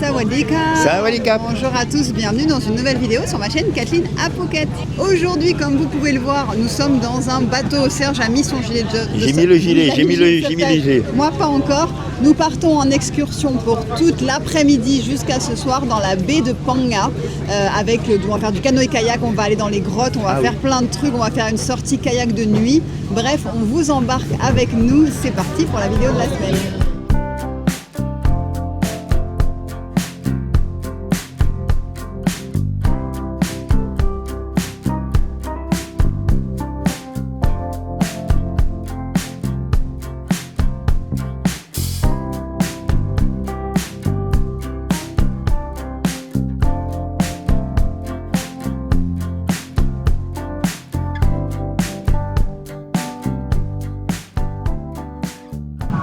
Sawadika. Sawadika. Bonjour à tous, bienvenue dans une nouvelle vidéo sur ma chaîne Kathleen à Phuket. Aujourd'hui, comme vous pouvez le voir, nous sommes dans un bateau. Serge a mis son gilet de sauvetage. J'ai mis le gilet. Moi, pas encore. Nous partons en excursion pour toute l'après-midi jusqu'à ce soir dans la baie de Phang Nga. On va faire du canoë-kayak, on va aller dans les grottes, on va faire plein de trucs, on va faire une sortie kayak de nuit. Bref, on vous embarque avec nous. C'est parti pour la vidéo de la semaine.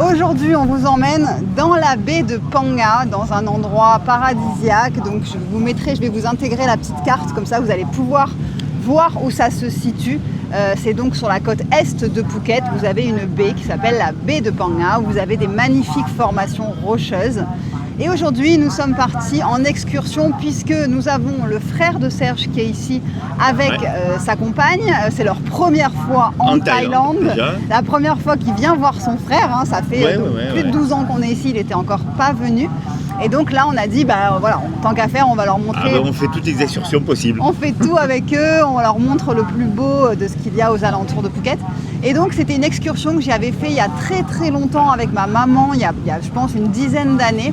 Aujourd'hui, on vous emmène dans la baie de Phang Nga, dans un endroit paradisiaque. Donc, je vais vous intégrer la petite carte, comme ça vous allez pouvoir voir où ça se situe. C'est donc sur la côte est de Phuket. Vous avez une baie qui s'appelle la baie de Phang Nga, où vous avez des magnifiques formations rocheuses. Et aujourd'hui, nous sommes partis en excursion puisque nous avons le frère de Serge qui est ici avec sa compagne. C'est leur première fois en Thaïlande. La première fois qu'il vient voir son frère. Hein. Ça fait plus de 12 ans qu'on est ici, il n'était encore pas venu. Et donc là, on a dit, tant qu'à faire, on va leur montrer. On fait toutes les excursions possibles. On fait tout avec eux, on leur montre le plus beau de ce qu'il y a aux alentours de Phuket. Et donc, c'était une excursion que j'avais fait il y a très très longtemps avec ma maman, il y a je pense une dizaine d'années.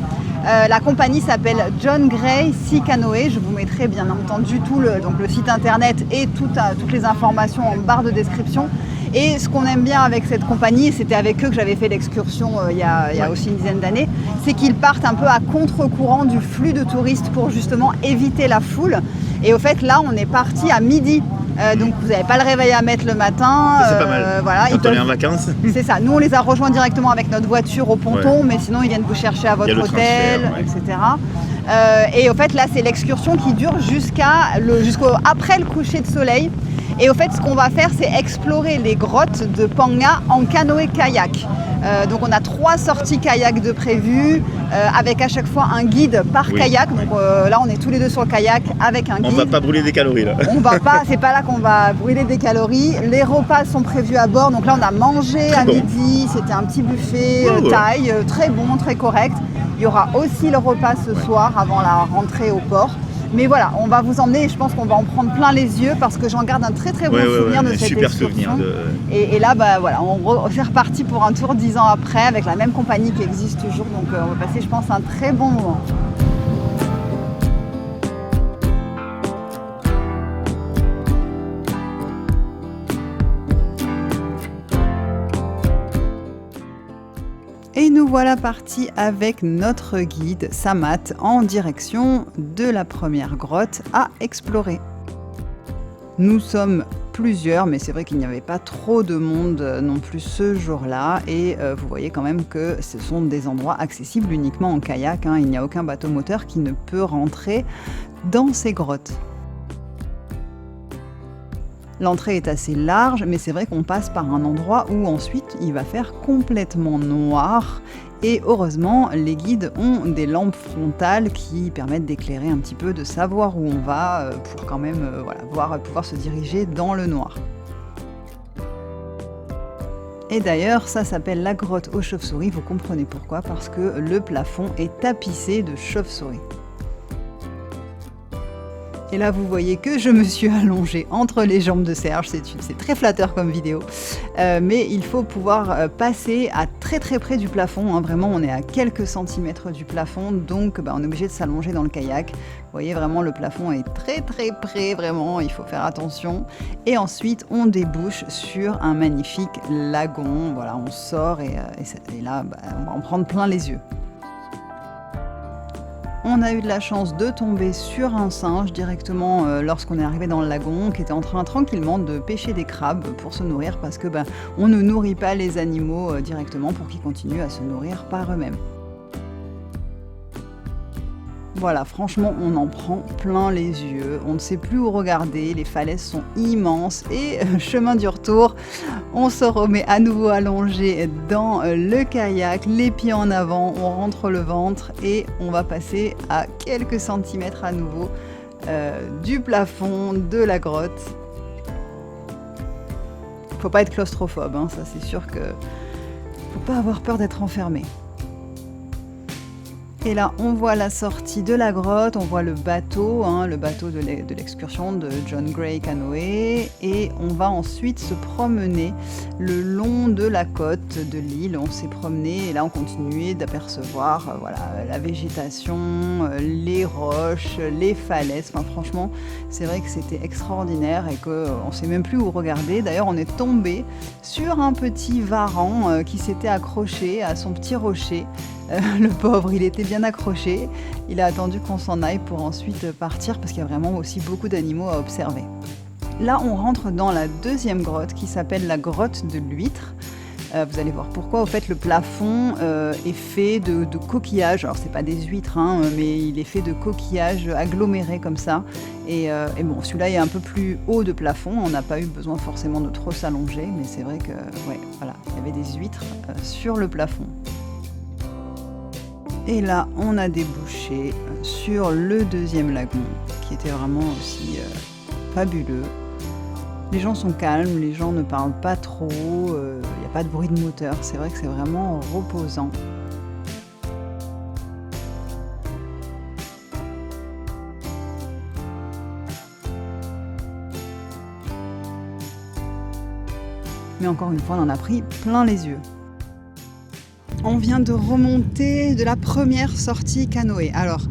La compagnie s'appelle John Gray Sea Canoë. Je vous mettrai bien entendu le site internet et toutes les informations en barre de description. Et ce qu'on aime bien avec cette compagnie, et c'était avec eux que j'avais fait l'excursion il y a aussi une dizaine d'années, c'est qu'ils partent un peu à contre-courant du flux de touristes pour justement éviter la foule. Et au fait, là, on est parti à midi. Donc vous n'avez pas le réveil à mettre le matin. C'est pas mal. Quand on est en vacances. C'est ça. Nous on les a rejoints directement avec notre voiture au ponton, mais sinon ils viennent vous chercher à votre hôtel, etc. Et au fait là c'est l'excursion qui dure après le coucher de soleil. Et au fait ce qu'on va faire c'est explorer les grottes de Phang Nga en canoë-kayak. Donc on a 3 sorties kayak de prévues avec à chaque fois un guide par kayak. Donc là on est tous les deux sur le kayak avec un guide. On va pas brûler des calories là. C'est pas là qu'on va brûler des calories. Les repas sont prévus à bord. Donc là on a mangé à midi. C'était un petit buffet thaï, très bon, très correct. Il y aura aussi le repas ce soir avant la rentrée au port. Mais voilà, on va vous emmener et je pense qu'on va en prendre plein les yeux parce que j'en garde un très très bon souvenir de cette excursion. Et là, c'est reparti pour un tour 10 ans après avec la même compagnie qui existe toujours. Donc on va passer, je pense, un très bon moment. Et nous voilà partis avec notre guide Samat en direction de la première grotte à explorer. Nous sommes plusieurs, mais c'est vrai qu'il n'y avait pas trop de monde non plus ce jour-là. Et vous voyez quand même que ce sont des endroits accessibles uniquement en kayak. Il n'y a aucun bateau moteur qui ne peut rentrer dans ces grottes. L'entrée est assez large, mais c'est vrai qu'on passe par un endroit où ensuite il va faire complètement noir. Et heureusement, les guides ont des lampes frontales qui permettent d'éclairer un petit peu, de savoir où on va pour quand même pouvoir se diriger dans le noir. Et d'ailleurs, ça s'appelle la grotte aux chauves-souris, vous comprenez pourquoi, parce que le plafond est tapissé de chauves-souris. Et là, vous voyez que je me suis allongée entre les jambes de Serge. C'est très flatteur comme vidéo. Mais il faut pouvoir passer à très très près du plafond. Vraiment, on est à quelques centimètres du plafond. Donc, on est obligé de s'allonger dans le kayak. Vous voyez, vraiment, le plafond est très très près. Vraiment, il faut faire attention. Et ensuite, on débouche sur un magnifique lagon. Voilà, on sort et là, on va en prendre plein les yeux. On a eu de la chance de tomber sur un singe directement lorsqu'on est arrivé dans le lagon qui était en train tranquillement de pêcher des crabes pour se nourrir parce que on ne nourrit pas les animaux directement pour qu'ils continuent à se nourrir par eux-mêmes. Voilà, franchement, on en prend plein les yeux. On ne sait plus où regarder. Les falaises sont immenses. Et chemin du retour, on se remet à nouveau allongé dans le kayak, les pieds en avant, on rentre le ventre et on va passer à quelques centimètres à nouveau du plafond de la grotte. Faut pas être claustrophobe, hein, ça c'est sûr que faut pas avoir peur d'être enfermé. Et là, on voit la sortie de la grotte, on voit le bateau de l'excursion de John Gray Canoë. Et on va ensuite se promener le long de la côte de l'île. On s'est promené et là, on continuait d'apercevoir la végétation, les roches, les falaises. Enfin, franchement, c'est vrai que c'était extraordinaire et qu'on ne sait même plus où regarder. D'ailleurs, on est tombé sur un petit varan qui s'était accroché à son petit rocher. Le pauvre, il était bien accroché. Il a attendu qu'on s'en aille pour ensuite partir parce qu'il y a vraiment aussi beaucoup d'animaux à observer. Là, on rentre dans la deuxième grotte qui s'appelle la grotte de l'huître. Vous allez voir pourquoi. Au fait, le plafond est fait de coquillages. Alors, c'est pas des huîtres, hein, mais il est fait de coquillages agglomérés comme ça. Et bon, celui-là est un peu plus haut de plafond. On n'a pas eu besoin forcément de trop s'allonger, mais c'est vrai que, il y avait des huîtres sur le plafond. Et là, on a débouché sur le deuxième lagon, qui était vraiment aussi fabuleux. Les gens sont calmes, les gens ne parlent pas trop, il n'y a pas de bruit de moteur. C'est vrai que c'est vraiment reposant. Mais encore une fois, on en a pris plein les yeux. On vient de remonter de la première sortie canoë. Alors,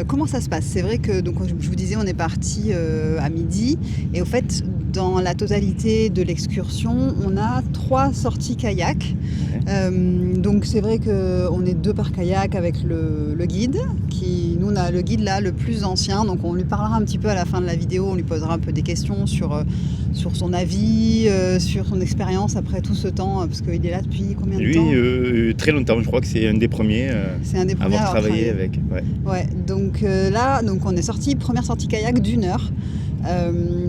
comment ça se passe ? C'est vrai que, donc, je vous disais, on est parti à midi. Et au fait, dans la totalité de l'excursion, on a 3 sorties kayak. Donc, c'est vrai qu'on est 2 par kayak avec le guide. Nous, on a le guide là, le plus ancien. Donc, on lui parlera un petit peu à la fin de la vidéo. On lui posera un peu des questions sur son avis, sur son expérience après tout ce temps. Parce qu'il est là depuis combien de temps ? Très longtemps, je crois que c'est un des premiers, à avoir travaillé avec. Ouais, donc là, on est sorti, première sortie kayak d'1 heure.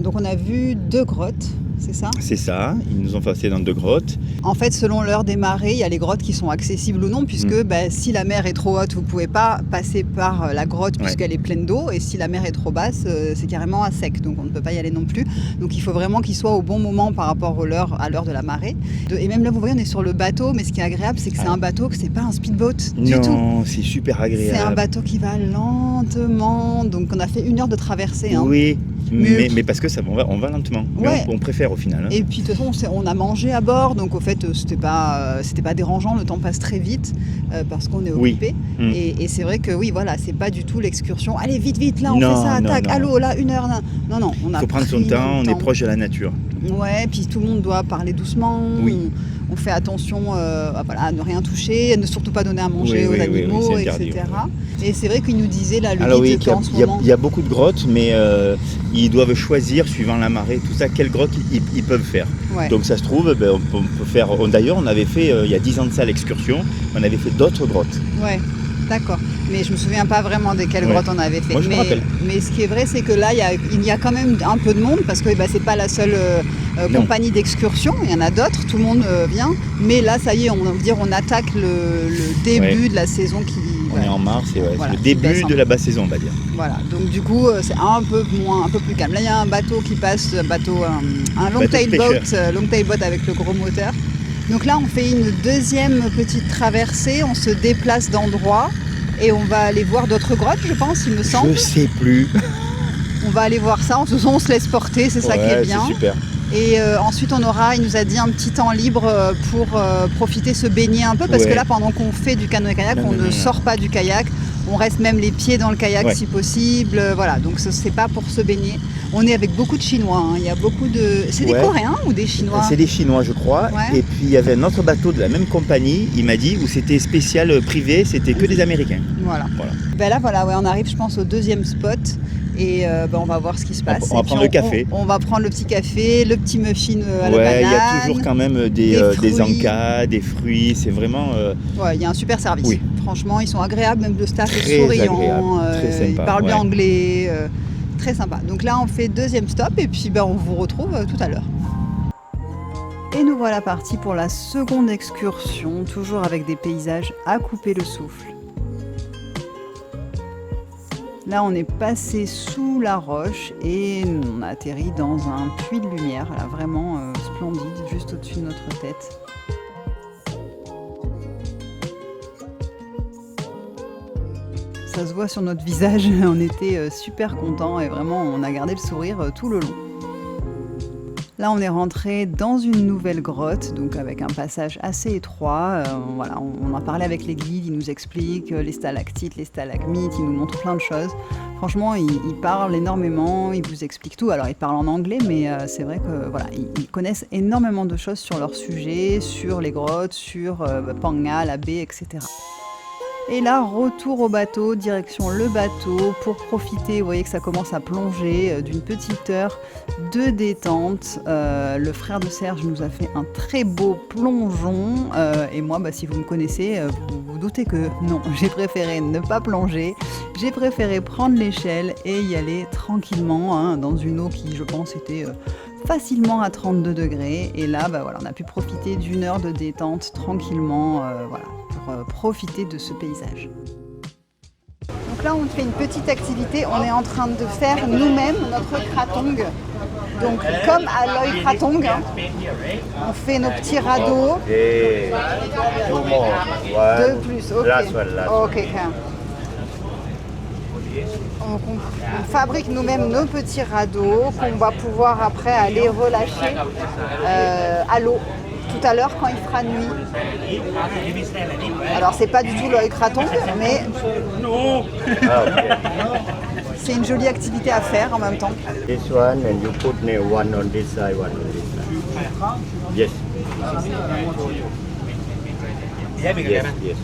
Donc on a vu 2 grottes, c'est ça ? C'est ça, ils nous ont passé dans 2 grottes. En fait, selon l'heure des marées, il y a les grottes qui sont accessibles ou non, puisque si la mer est trop haute, vous ne pouvez pas passer par la grotte puisqu'elle est pleine d'eau, et si la mer est trop basse, c'est carrément à sec, donc on ne peut pas y aller non plus. Donc il faut vraiment qu'il soit au bon moment par rapport à l'heure de la marée. Et même là, vous voyez, on est sur le bateau, mais ce qui est agréable, c'est que c'est un bateau, que c'est pas un speedboat du tout. Non, c'est super agréable. C'est un bateau qui va lentement, donc on a fait 1 heure de traversée. Hein. Oui. Mais parce que on va lentement. Ouais. On préfère au final. Hein. Et puis de toute façon, on a mangé à bord, donc au fait, c'était pas dérangeant. Le temps passe très vite parce qu'on est occupé. Et c'est vrai que c'est pas du tout l'excursion. Allez, vite, là, on fait ça, tac, allô, là, 1 heure. Non, on a. Il faut prendre son temps, on est proche de la nature. Ouais, puis tout le monde doit parler doucement. Oui. On fait attention à ne rien toucher, à ne surtout pas donner à manger aux animaux, interdit, etc. Et c'est vrai qu'il nous disait là, le Alors guide qu'en ce moment. Il y a beaucoup de grottes, mais ils doivent choisir, suivant la marée, tout ça, quelle grotte ils peuvent faire. Ouais. Donc ça se trouve, on peut faire. D'ailleurs, on avait fait, il y a 10 ans de ça, l'excursion, on avait fait d'autres grottes. Ouais, d'accord. Mais je me souviens pas vraiment desquelles grottes on avait fait. Moi, je me rappelle. Mais ce qui est vrai, c'est que là, il y a quand même un peu de monde, parce que c'est pas la seule compagnie d'excursion. Il y en a d'autres, tout le monde vient. Mais là, ça y est, on attaque le début de la saison qui. On est en mars, c'est le début de la basse saison, on va dire. Voilà, donc du coup, c'est un peu plus calme. Là, il y a un bateau qui passe, un long tail boat avec le gros moteur. Donc là, on fait une deuxième petite traversée, on se déplace d'endroit et on va aller voir d'autres grottes, je pense, il me semble. Je sais plus. On va aller voir ça, on se laisse porter, c'est ça qui est bien. C'est super. Et ensuite, il nous a dit un petit temps libre pour profiter, se baigner un peu, parce que là, pendant qu'on fait du canoë-kayak, on ne sort pas du kayak. On reste même les pieds dans le kayak si possible. Voilà, donc c'est pas pour se baigner. On est avec beaucoup de Chinois. Hein. Il y a beaucoup de. C'est des Coréens ou des Chinois ? C'est des Chinois, je crois. Ouais. Et puis il y avait un autre bateau de la même compagnie, il m'a dit, où c'était spécial privé, c'était que des Américains. Voilà. Ben là, on arrive, je pense, au deuxième spot. Et on va voir ce qui se passe. On va prendre le café. On va prendre le petit café, le petit muffin à la banane. Ouais, il y a toujours quand même des fruits. encas, des fruits, c'est vraiment... Ouais, il y a un super service. Oui. Franchement, ils sont agréables, même le staff Très est souriant, agréable, très sympa, ils parlent bien ouais. anglais, très sympa. Donc là, on fait deuxième stop et puis on vous retrouve tout à l'heure. Et nous voilà partis pour la seconde excursion, toujours avec des paysages à couper le souffle. Là, on est passé sous la roche et on a atterri dans un puits de lumière, là, vraiment splendide, juste au-dessus de notre tête. Ça se voit sur notre visage, on était super contents et vraiment on a gardé le sourire tout le long. Là, on est rentré dans une nouvelle grotte, donc avec un passage assez étroit. Voilà, on a parlé avec les guides, ils nous expliquent les stalactites, les stalagmites, ils nous montrent plein de choses. Franchement, ils parlent énormément, ils vous expliquent tout. Alors, ils parlent en anglais, mais c'est vrai que voilà, ils connaissent énormément de choses sur leur sujet, sur les grottes, sur Phang Nga, la baie, etc. Et là, retour au bateau, direction le bateau pour profiter, vous voyez que ça commence à plonger d'une petite heure de détente. Le frère de Serge nous a fait un très beau plongeon et moi, si vous me connaissez, vous vous doutez que non, j'ai préféré ne pas plonger, j'ai préféré prendre l'échelle et y aller tranquillement dans une eau qui, je pense, était facilement à 32 degrés. Et là, voilà, on a pu profiter d'une heure de détente tranquillement, voilà, pour profiter de ce paysage. Donc là, on fait une petite activité. On est en train de faire nous-mêmes notre kratong. Donc, comme à l'œil kratong, on fait nos petits radeaux. Deux plus, ok. Ok. Donc on fabrique nous-mêmes nos petits radeaux qu'on va pouvoir après aller relâcher à l'eau tout à l'heure quand il fera nuit. Alors c'est pas du tout l'œil kraton, mais c'est une jolie activité à faire en même temps. This one and you put nail one on this side, one on this side. Yes. Yes, yes.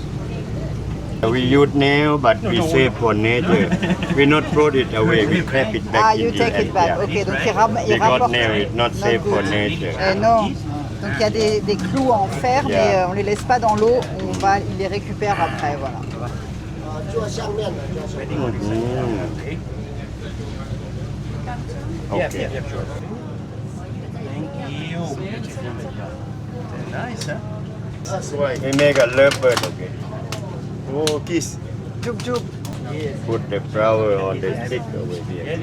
We use nail, but we save for nature. We not throw it away. We clap it back in you the take it back. yeah. Ok, donc il Because rapporte. nail is not safe for nature. Non. Donc il y a des clous en fer, mais on les laisse pas dans l'eau. Ils les récupèrent après, voilà. Okay. Nice, hein? We make a lovebird, okay. Oh, kiss. Djoub djoub. Put the flower on the stick over here.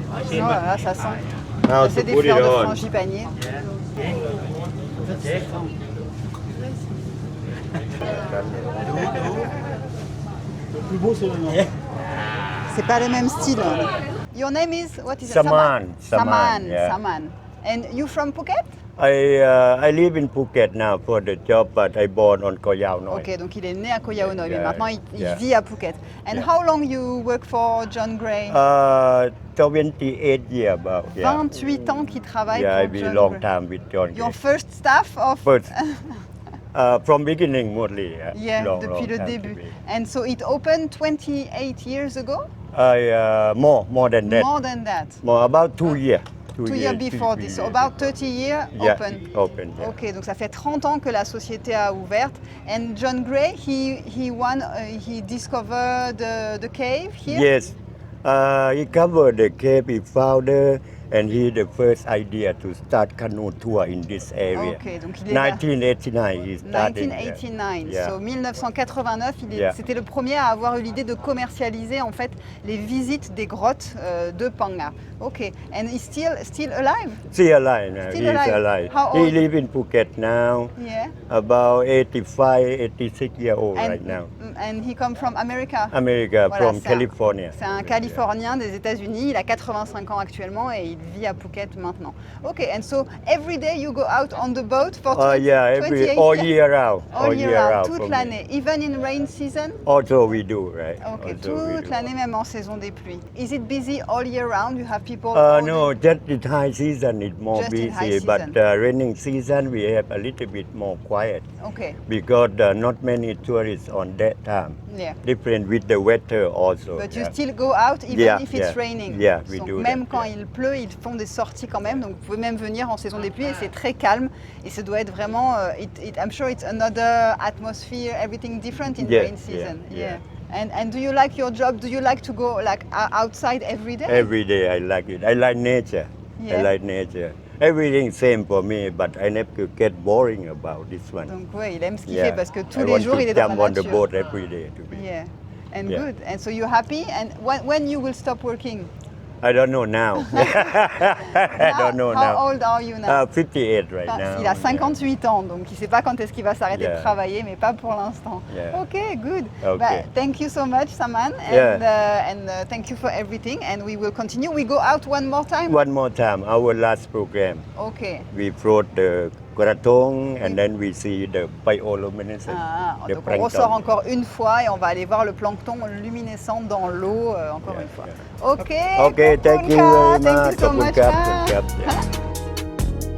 Oh là là, ça sent. Now C'est to des put it fleurs de on. frangipanier. C'est pas le même style. Your name is what is it? Saman. Saman. Yeah. Saman. And you from Phuket? I live in Phuket now for the job, but I born on Koh Yao Noi. Ok, donc il est né à Koh Yao Noi, mais Yeah, maintenant il yeah. vit à Phuket. And Yeah. how long you work for John Gray? 28 years about. Yeah. 28 ans qu'il travaille Yeah, I pour be John long Gray. time with John Your Gray. first staff of? First, from beginning mostly. Yeah, long, depuis long le time début. to be. And so it opened 28 years ago? More than that. More than that. More about 2 years. 2 years before this, so about 30 years Yeah, open. open. Yeah. Ok, donc ça fait 30 ans que la société a ouverte. And John Gray, he discovered the cave here. Yes, he covered the cave. He found it, and he the first idea to start canoe tour in this area. Ok, donc il est là. 1989, he started. 1989, Yeah. so 1989, Yeah. c'était le premier à avoir eu l'idée de commercialiser en fait les visites des grottes de Phang Nga. Ok, and he's still alive? Still alive now. Still He's alive. alive. How He old? live in Phuket now. Yeah. About 85, 86 years old And, right now. and he come from America. America, Voilà, from c'est California. C'est un Californien des États-Unis. Il a 85 ans actuellement et il vit à Phuket maintenant. Okay, and so every day you go out on the boat for Yeah, 28 all year round. All year round, toute for me. l'année, even in rain season? Also we do, right? Ok, Also we toute do. l'année, même en saison des pluies. Is it busy all year round? You have people all No, just in high season it's more Just in high busy, but season. raining season we have a little bit more quiet Ok, because not many tourists on that time. yeah. Different with the weather also. But you yeah. still go out even Yeah, if it's yeah. raining. Yeah, we Donc, do même that, quand yeah. il pleut, ils font des sorties quand même. Donc vous pouvez même venir en saison des pluies et c'est très calme. Et ça doit être vraiment, I'm sure it's another atmosphere, everything different in Yeah, rain season. yeah. And do you like your job? Do you like to go like outside every day? Every day I like it. I like nature. Yeah. I like nature. Everything same for me, but I never get boring about this one. Donc ouais, il aime ce qu'il Yeah. fait parce que tous I les want jours to il est dans jump la on the nature. boat every day to be. Yeah, and Yeah. good. And so you're happy. And when you will stop working? I don't know now. I don't know How now. old are you now? 58 right Enfin, now. il a 58 ans, donc il ne sait pas quand est-ce qu'il va s'arrêter Yeah. de travailler, mais pas pour l'instant. Yeah. Ok, good. Okay. Bah, thank you so much, Saman, and thank you for everything. And we will continue. We go out one more time. One more time, our last program. Ok. We float the Krathong and then we see the bioluminescence. Ah, the donc on ressort plankton. encore une fois et on va aller voir le plancton luminescent dans l'eau encore une fois. Ok. Okay, thank you very Thank much. you so ขอบคุณ much. ครับ ค่ะ ขอบคุณครับ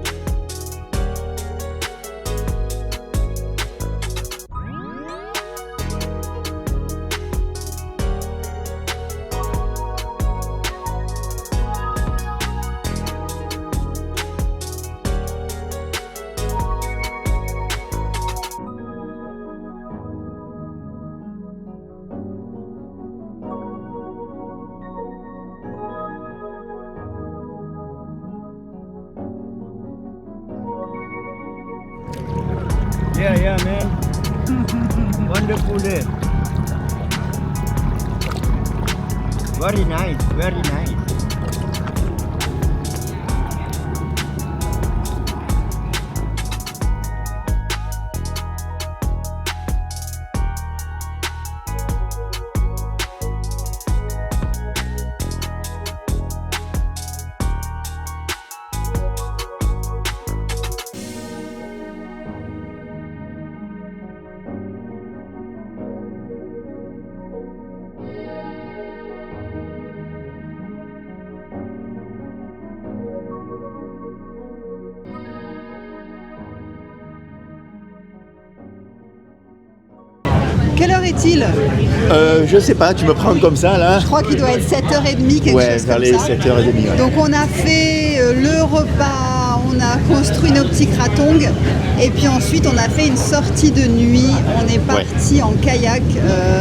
Yeah, man. Wonderful day. Very nice, very nice. Quelle heure est-il? Je sais pas, tu me prends comme ça là. Je crois qu'il doit être 7h30, quelque Ouais, chose vers comme les ça. 7h30. Ouais. Donc on a fait le repas, on a construit nos petits kratong et puis ensuite on a fait une sortie de nuit. On est parti en kayak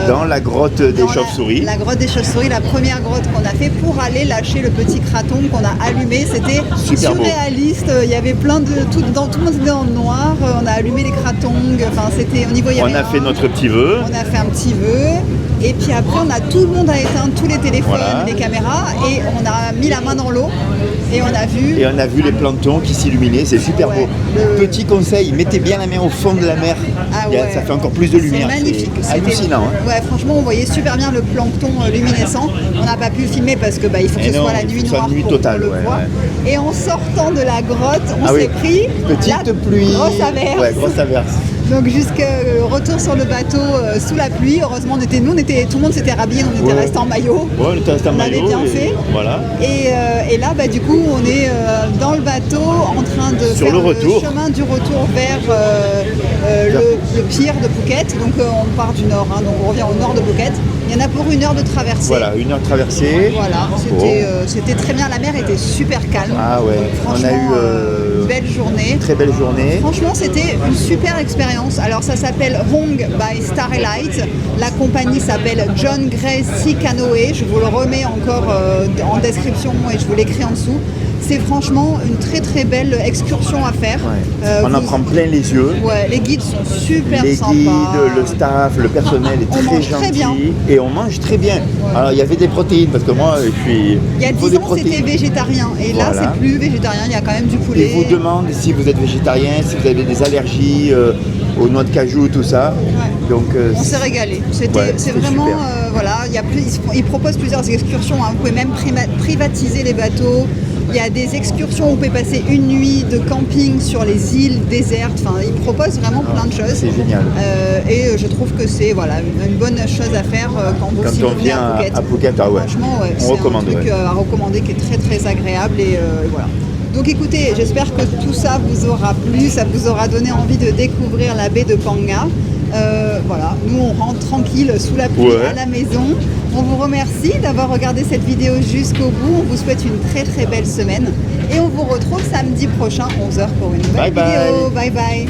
Dans la grotte des dans chauves-souris. La grotte des chauves-souris, la première grotte qu'on a fait pour aller lâcher le petit kratong qu'on a allumé. C'était Super beau. surréaliste. Il y avait plein de tout le monde était dans le noir. On a allumé les kratong. Enfin c'était au niveau. Il y On avait a fait notre petit vœu. On a fait un petit vœu et puis après tout le monde a éteint tous les téléphones, Voilà. les caméras et on a mis la main dans l'eau et on a vu. Et on a vu les planctons qui s'illuminaient, c'est super Ouais, beau. Petit conseil, mettez bien la main au fond de la mer. Ah Il y a- ouais. Ça fait encore plus de lumière. C'est magnifique. C'est C'était- hallucinant. Hein. Ouais, franchement, on voyait super bien le plancton luminescent. On n'a pas pu le filmer parce que il faut que Et ce non, soit la il faut nuit que ce soit noire nuit pour totale, qu'on le ouais, voit. ouais. Et en sortant de la grotte, on Ah s'est oui. pris Petite la pluie. grosse averse. Ouais, grosse averse. Donc jusqu'au retour sur le bateau sous la pluie. Heureusement, tout le monde s'était rhabillé, on était Ouais. resté en maillot. Ouais, on était resté en On avait maillot. bien et fait. Voilà. Et là, du coup, on est dans le bateau en train de Sur faire le retour. chemin du retour vers le pier de Phuket. Donc on part du nord, hein, donc on revient au nord de Phuket. Il y en a pour 1 heure de traversée. Voilà, 1 heure traversée. Voilà, c'était très bien. La mer était super calme. Ah ouais, Donc, on a franchement, eu une belle journée. très belle journée. Franchement, c'était une super expérience. Alors, ça s'appelle Hong by Starlight. La compagnie s'appelle John Gray Sea Canoe. Je vous le remets encore en description et je vous l'écris en dessous. C'est franchement une très très belle excursion à faire. Ouais. On en prend plein les yeux. Ouais, les guides sont super Les sympas. guides, le staff, le personnel est On très mange très gentil bien. et on mange très bien. Alors il y avait des protéines parce que moi je suis. Il y a faut 10 des ans, c'était protéines. végétarien. Et là, Voilà. c'est plus végétarien. Il y a quand même du poulet. Ils vous demandent si vous êtes végétarien, si vous avez des allergies aux noix de cajou, tout ça. Ouais. Donc On s'est régalé. C'est Ouais, vraiment, c'était super. voilà, il ils proposent plusieurs excursions, hein. Vous pouvez même privatiser les bateaux. Il y a des excursions où vous pouvez passer une nuit de camping sur les îles désertes. Enfin, ils proposent vraiment plein de choses. C'est génial. Et je trouve que c'est une bonne chose à faire quand on vient à Phuket. Ah ouais. Franchement, on recommande, c'est un truc à recommander qui est très très agréable. Et voilà. Donc écoutez, j'espère que tout ça vous aura plu, ça vous aura donné envie de découvrir la baie de Phang Nga. Voilà, nous on rentre tranquille sous la pluie à la maison. On vous remercie d'avoir regardé cette vidéo jusqu'au bout. On vous souhaite une très très belle semaine. Et on vous retrouve samedi prochain, 11h pour une nouvelle vidéo. Bye bye.